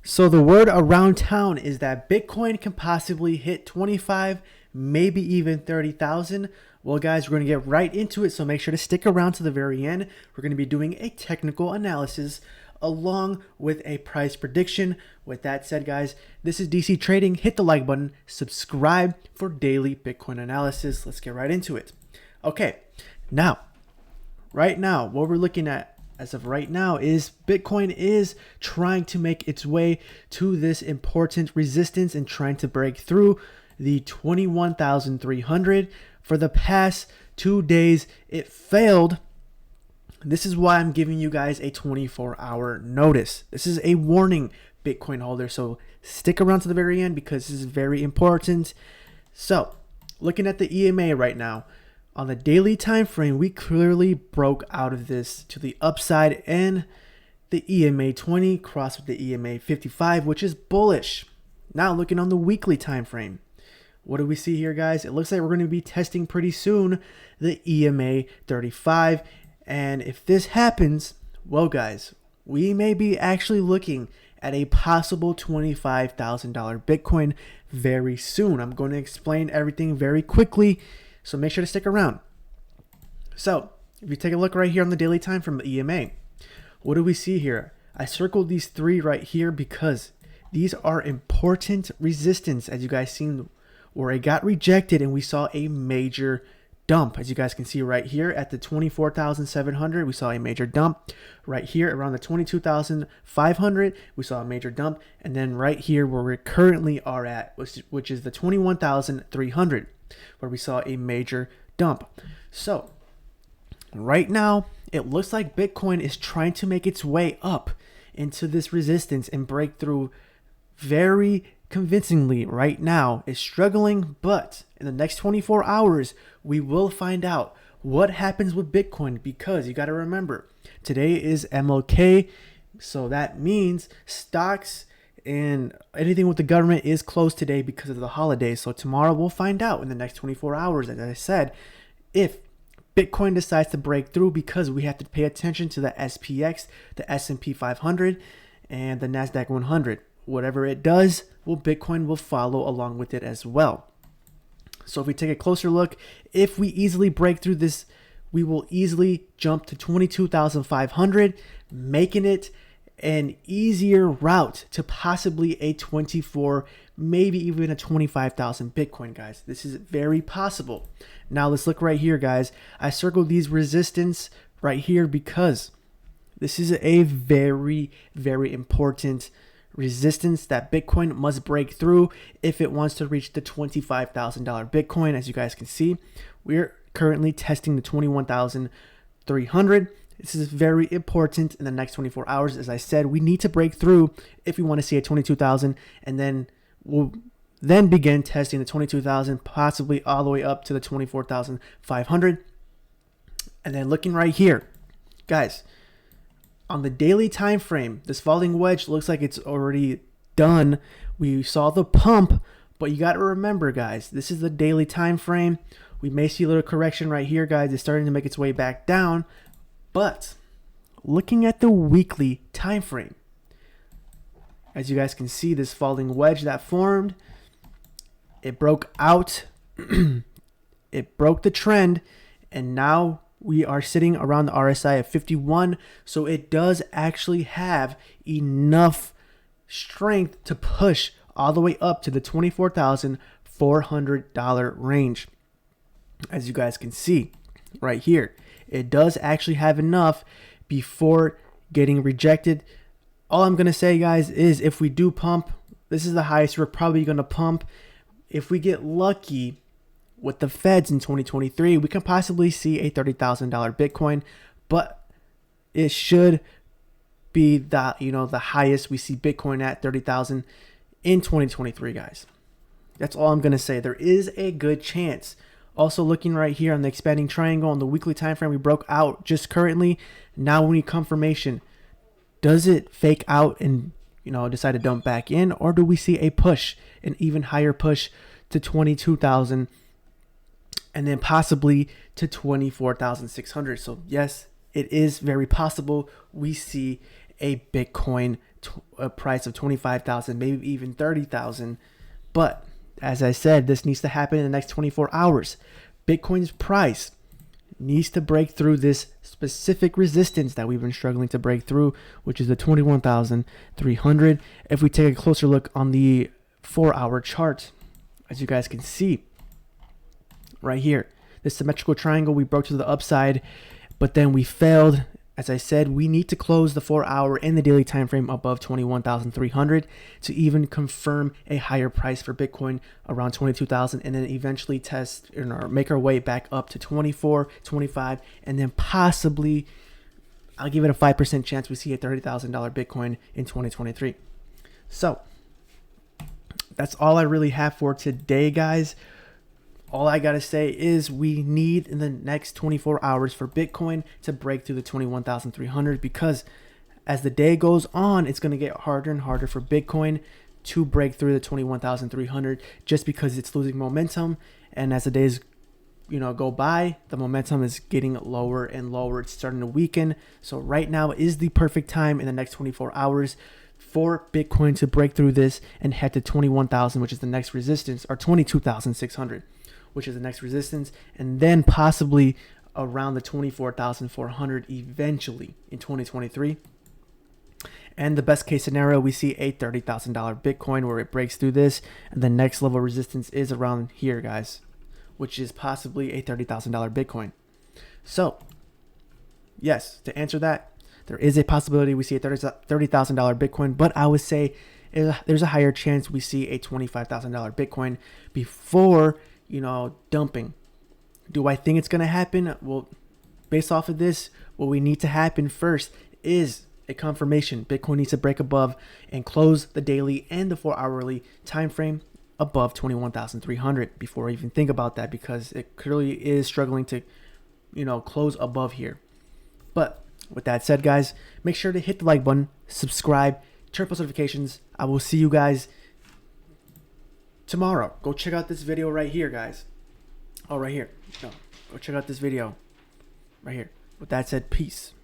So the word around town is that Bitcoin can possibly hit 25, maybe even 30,000. Well, guys, we're going to get right into it, so make sure to stick around to the very end. We're going to be doing a technical analysis along with a price prediction. With that said, guys, this is DC Trading. Hit the like button, subscribe for daily Bitcoin analysis. Let's get right into it. Okay, right now, what we're looking at as of right now is Bitcoin is trying to make its way to this important resistance and trying to break through the 21,300. For the past 2 days, it failed. This is why I'm giving you guys a 24-hour notice. This is a warning, Bitcoin holder. So stick around to the very end because this is very important. So looking at the EMA right now, on the daily time frame, we clearly broke out of this to the upside, and the EMA 20 crossed with the EMA 55, which is bullish. Now looking on the weekly time frame, what do we see here, guys? It looks like we're going to be testing pretty soon the EMA 35, and if this happens, well, guys, we may be actually looking at a possible $25,000 Bitcoin very soon. I'm going to explain everything very quickly, so make sure to stick around. So if you take a look right here on the daily time from the EMA, what do we see here? I circled these three right here because these are important resistance, as you guys seen, where it got rejected and we saw a major dump. As you guys can see right here at the 24,700, we saw a major dump. Right here around the 22,500, we saw a major dump. And then right here where we currently are at, which is the 21,300, where we saw a major dump. So right now, it looks like Bitcoin is trying to make its way up into this resistance and break through very convincingly. Right now it's struggling, but in the next 24 hours, we will find out what happens with Bitcoin, because you got to remember, today is MLK. So that means stocks and anything with the government is closed today because of the holidays. So tomorrow we'll find out in the next 24 hours, as I said, if Bitcoin decides to break through, because we have to pay attention to the SPX, the S&P 500, and the NASDAQ 100. Whatever it does, well, Bitcoin will follow along with it as well. So if we take a closer look, if we easily break through this, we will easily jump to 22,500, making it an easier route to possibly a 24, maybe even a 25,000 Bitcoin, guys. This is very possible. Now let's look right here, guys. I circled these resistance right here because this is a very, very important resistance that Bitcoin must break through if it wants to reach the $25,000 Bitcoin. As you guys can see, we're currently testing the 21,300. This is very important in the next 24 hours. As I said, we need to break through if we want to see a 22,000, and then we'll then begin testing the 22,000, possibly all the way up to the 24,500. And then looking right here, guys, on the daily time frame, this falling wedge looks like it's already done. We saw the pump, but you got to remember, guys, this is the daily time frame. We may see a little correction right here, guys. It's starting to make its way back down. But looking at the weekly time frame, as you guys can see, this falling wedge that formed, it broke out. It broke the trend, and now we are sitting around the RSI of 51. So it does actually have enough strength to push all the way up to the $24,400 range. As you guys can see right here, it does actually have enough before getting rejected. All I'm going to say, guys, is if we do pump, this is the highest we're probably going to pump. If we get lucky with the Feds in 2023, we can possibly see a $30,000 Bitcoin, but it should be the highest we see Bitcoin at, 30,000 in 2023, guys. That's all I'm going to say. There is a good chance. Also looking right here on the expanding triangle on the weekly time frame, we broke out just currently. Now we need confirmation. Does it fake out and decide to dump back in, or do we see a push, an even higher push to 22,000 and then possibly to 24,600? So yes, it is very possible we see a Bitcoin a price of 25,000, maybe even 30,000. But as I said, this needs to happen in the next 24 hours. Bitcoin's price needs to break through this specific resistance that we've been struggling to break through, which is the 21,300. If we take a closer look on the 4-hour chart, as you guys can see right here, this symmetrical triangle, we broke to the upside, but then we failed. As I said, we need to close the 4-hour and the daily time frame above 21,300 to even confirm a higher price for Bitcoin around 22,000, and then eventually test or make our way back up to 24, 25, and then possibly, I'll give it a 5% chance we see a $30,000 Bitcoin in 2023. So that's all I really have for today, guys. All I got to say is we need in the next 24 hours for Bitcoin to break through the 21,300, because as the day goes on, it's going to get harder and harder for Bitcoin to break through the 21,300 just because it's losing momentum. And as the days, go by, the momentum is getting lower and lower. It's starting to weaken. So right now is the perfect time in the next 24 hours for Bitcoin to break through this and head to 21,000, which is the next resistance, or 22,600. Which is the next resistance, and then possibly around the 24,400 eventually in 2023. And the best case scenario, we see a $30,000 Bitcoin where it breaks through this, and the next level of resistance is around here, guys, which is possibly a $30,000 Bitcoin. So, yes, to answer that, there is a possibility we see a $30,000 Bitcoin, but I would say there's a higher chance we see a $25,000 Bitcoin before dumping. Do I think it's going to happen? Well, based off of this, what we need to happen first is a confirmation. Bitcoin needs to break above and close the daily and the 4-hourly time frame above 21,300 before I even think about that, because it clearly is struggling to, close above here. But with that said, guys, make sure to hit the like button, subscribe, turn post notifications. I will see you guys tomorrow. Go check out this video right here, guys. Oh, right here. No, go check out this video right here. With that said, peace.